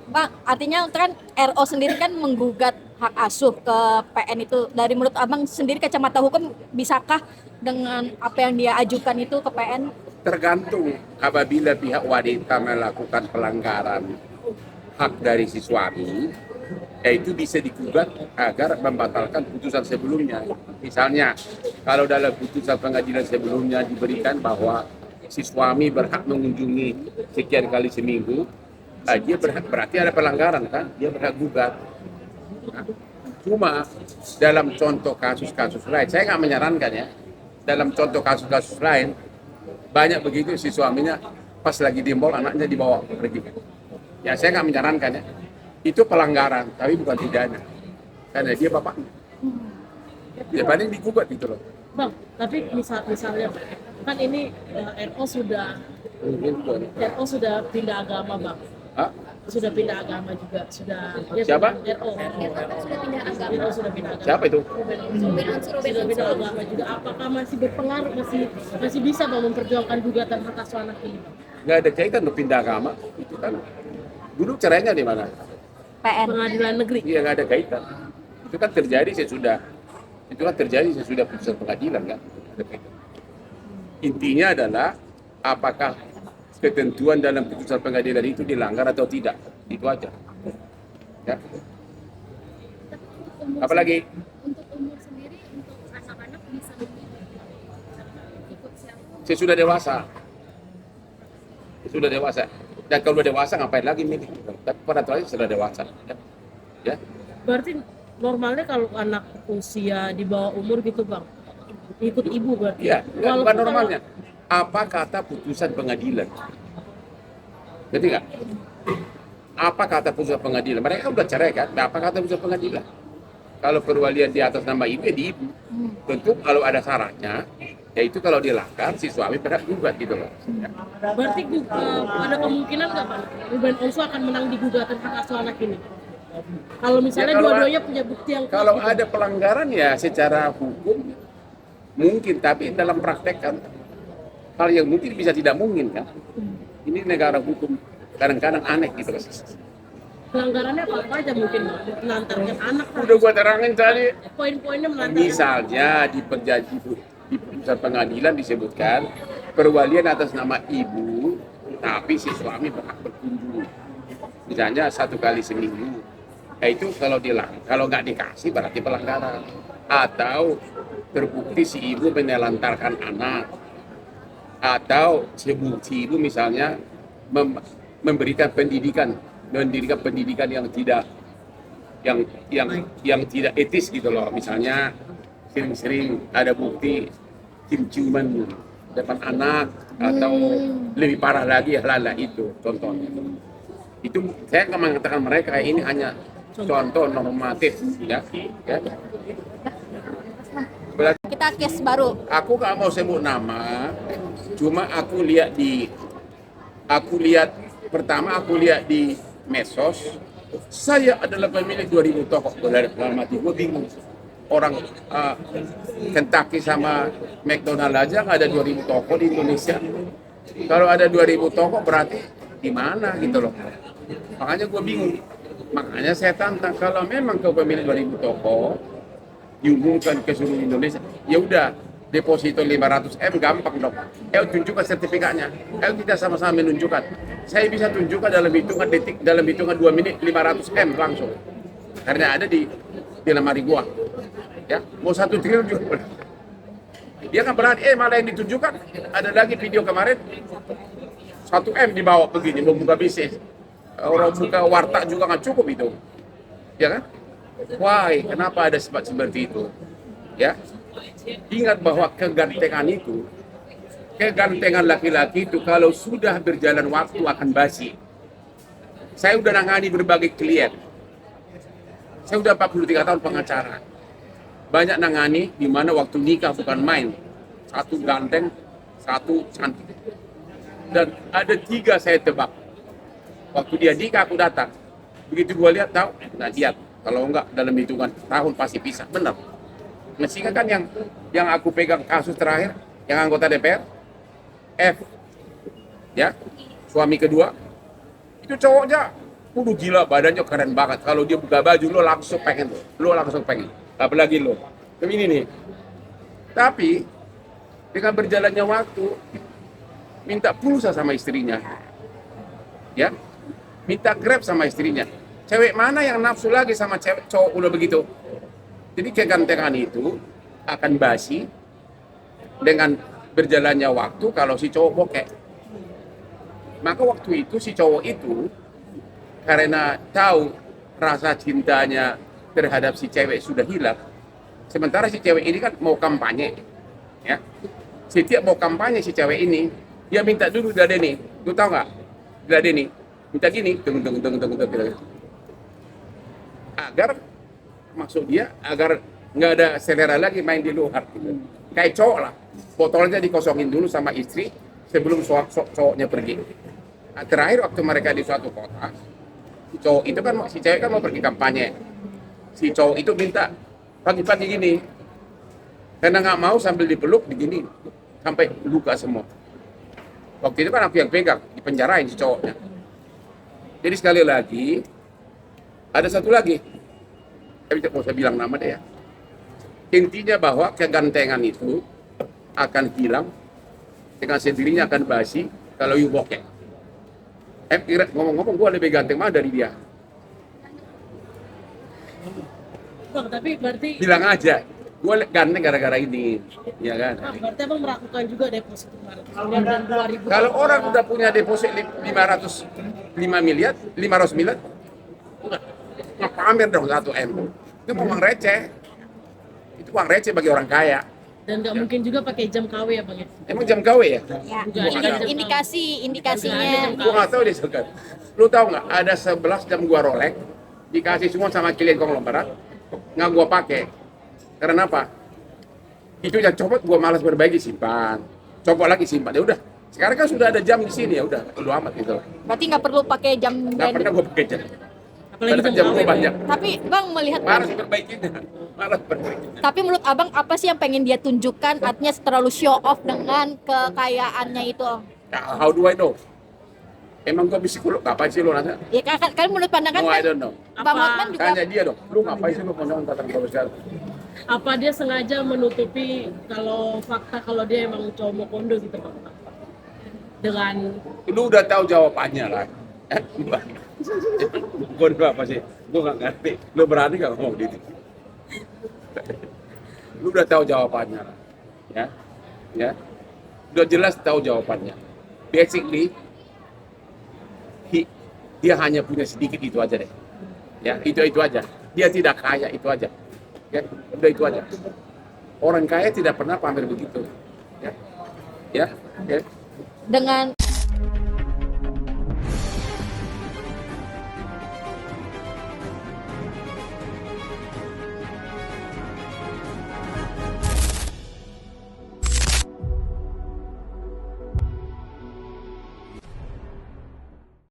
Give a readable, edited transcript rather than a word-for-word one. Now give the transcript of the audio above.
Bang, artinya kan RO sendiri kan menggugat hak asuh ke PN itu. Dari menurut Abang sendiri kacamata hukum, bisakah dengan apa yang dia ajukan itu ke PN? Tergantung apabila pihak wanita melakukan pelanggaran hak dari si suami, yaitu bisa digugat agar membatalkan putusan sebelumnya. Misalnya, kalau dalam putusan pengadilan sebelumnya diberikan bahwa si suami berhak mengunjungi sekian kali seminggu, dia berhak, berarti ada pelanggaran kan, dia berhak gugat. Nah, cuma dalam contoh kasus-kasus lain, saya nggak menyarankan ya, dalam contoh kasus-kasus lain, banyak begitu si suaminya pas lagi di mall anaknya dibawa pergi. Ya saya nggak menyarankan ya, itu pelanggaran, tapi bukan pidana, karena dia bapaknya. Ya paling digugat gitu loh. Bang, tapi misalnya kan ini RO sudah pindah agama, Bang. Hah? Sudah pindah agama juga, sudah Siapa? RO. Sudah pindah agama. RO sudah pindah agama. Siapa itu? Sudah pindah agama juga. Apakah masih berpengaruh, masih bisa Bang memperjuangkan gugatan hak asuh anak ini, Bang? Nggak ada kaitan dengan pindah agama. Itu kan dulu cerainya di mana? PN. Pengadilan negeri. Iya nggak ada kaitan. Itu kan terjadi sesudah putusan pengadilan kan. Ada kaitan. Intinya adalah apakah ketentuan dalam putusan pengadilan itu dilanggar atau tidak, itu aja. Ya. Apalagi Untuk umur sendiri, untuk anak-anak bisa ikut siapa? saya sudah dewasa. Dan kalau dewasa ngapain lagi milih? Tapi pada tuanya sudah dewasa. Ya. Berarti normalnya kalau anak usia di bawah umur gitu, Bang, ikut ibu berarti. Ya, bukan Walaupun normalnya. Apa kata putusan pengadilan? Ngerti nggak? Apa kata putusan pengadilan? Mereka kan udah cerai kan? Apa kata putusan pengadilan? Kalau perwalian di atas nama ibu, ya di ibu. Tentu kalau ada syaratnya, yaitu kalau dilanggar, si suami berhak gugat gitu loh. Ya. Berarti ada kemungkinan nggak, Bang, Ruben Onsu akan menang di gugatan hak asuh anak ini? Kalau misalnya Ya, dua-duanya punya bukti yang kuat kalau gitu. ada pelanggaran ya secara hukum mungkin, tapi dalam praktek kan hal yang mungkin bisa tidak mungkin kan. Ini negara hukum kadang-kadang aneh gitu loh. Pelanggarannya apa aja mungkin, Bang? Menantarkan anak, Udah gua terangin tadi. poin-poinnya menantarkan. Misalnya di putusan pengadilan disebutkan perwalian atas nama ibu, tapi si suami berhak berkunjung. Misalnya 1 kali seminggu. Nah, itu kalau nggak dikasih berarti pelanggaran. Atau terbukti si ibu menelantarkan anak. Atau si ibu misalnya memberikan pendidikan yang tidak yang tidak etis gitu loh. Misalnya sering-sering ada bukti cium-ciuman depan anak atau lebih parah lagi hal-hal itu contohnya. Itu saya akan mengatakan mereka ini hanya contoh normatif ya. Berarti Kita case baru. aku nggak mau sebut nama, cuma aku lihat di medsos, saya adalah pemilik 2000 toko dalam hati gue bingung. Orang Kentucky sama McDonald aja nggak ada 2000 toko di Indonesia. Kalau ada 2000 toko berarti di mana gitu loh. Makanya gue bingung. Makanya saya tantang kalau memang kau pemilik 2000 toko diumumkan ke seluruh Indonesia, ya udah deposito 500 M gampang dong. Tunjukkan sertifikatnya. Kita sama-sama menunjukkan. Saya bisa tunjukkan dalam hitungan detik, dalam hitungan 2 menit 500 M langsung. Karena ada di lemari gua. Ya, mau 1 triliun juga boleh. Dia kan berani, malah yang ditunjukkan ada lagi video kemarin 1 M dibawa begini membuka bisnis. Orang buka warteg juga nggak cukup itu, ya kan? Why? Kenapa ada sebab seperti itu? Ya, ingat bahwa kegantengan laki-laki itu kalau sudah berjalan waktu akan basi. Saya udah nangani berbagai klien. Saya udah 43 tahun pengacara. Banyak nangani di mana waktu nikah bukan main. Satu ganteng, satu cantik. Dan ada 3 saya tebak. Waktu dia nikah aku datang. Begitu gua lihat tahu, nah lihat. Kalau enggak dalam hitungan tahun pasti pisah. Benar. Mestinya kan yang aku pegang kasus terakhir, yang anggota DPR, F, ya, suami kedua, itu cowoknya Udah gila, badannya keren banget. Kalau dia buka baju, lo langsung pengen. Apalagi lo. Ini nih. Tapi, dengan berjalannya waktu, minta pulsa sama istrinya. Ya, minta Grab sama istrinya. Cewek mana yang nafsu lagi sama cowok udah begitu? Jadi kegantengan itu akan basi dengan berjalannya waktu kalau si cowok bokeh. Maka waktu itu si cowok itu karena tahu rasa cintanya terhadap si cewek sudah hilang. Sementara si cewek ini kan mau kampanye. Ya. Setiap mau kampanye si cewek ini, dia minta dulu dari nih. Lu tahu nggak? Dari nih. Minta gini, tunggu. Agar maksud dia agar nggak ada selera lagi main di luar gitu. Kayak cowok lah, botolnya dikosongin dulu sama istri sebelum cowoknya pergi. Nah, terakhir waktu mereka di suatu kota, si cowok itu kan si cewek kan mau pergi kampanye, si cowok itu minta pagi-pagi gini, karena nggak mau sambil dipeluk begini sampai luka semua. Waktu itu kan aku yang pegang, dipenjarain si cowoknya. Jadi sekali lagi ada satu lagi, tapi tidak mau saya bilang nama deh ya. Intinya bahwa kegantengan itu akan hilang dengan sendirinya, akan basi kalau you bokeh. Ngomong-ngomong, gue lebih ganteng mah dari dia. Bang, tapi berarti Bilang aja, gue ganteng gara-gara ini, ya kan? berarti abang melakukan juga deposit kemarin dan 2000. Kalau orang udah punya deposit 500 miliar, nggak pamer dong 1 M. Itu uang receh. Itu uang receh bagi orang kaya. Dan nggak mungkin juga pakai jam KW ya bang ya? Emang jam KW ya? Ya, Juga ada indikasinya. Gua nggak tahu deh sekarang. Lu tahu nggak? Ada 11 jam gua Rolex dikasih semua sama klien konglomerat, nggak gua pakai. Karena apa? Itu yang copot gua malas berbagi, simpan. Copot lagi simpan. Ya udah. Sekarang kan sudah ada jam di sini, ya udah. Udah amat gitu. Berarti nggak perlu pakai jam Nggak branded. pernah gua pakai jam. Apalagi Padahal jam jam KW gua Bang. banyak. Tapi Bang melihat, Malas perbaikinya. Malas perbaikinya. tapi menurut Abang apa sih yang pengen dia tunjukkan? Artinya terlalu show off dengan kekayaannya itu. Ya, how do I know? Emang gua psikolog, ngapain sih lu nanya? Ya kan menurut pandangan No, I kan don't know. Bang Apa- Hotman juga Tanya dia dong, lu ngapain sih lu mau ngomong tentang gua sekarang? Apa dia sengaja menutupi kalau fakta kalau dia emang cowok mau kondo gitu bang? Dengan Lu udah tahu jawabannya lah. Kondo apa sih? Gua nggak ngerti. Lu berani nggak ngomong gitu? Lu udah tahu jawabannya lah. Ya. Udah jelas tahu jawabannya. Basically, dia hanya punya sedikit itu aja deh. Ya, itu aja. Dia tidak kaya, itu aja. Ya, udah itu aja. Orang kaya tidak pernah pamer begitu. Ya. Ya. dengan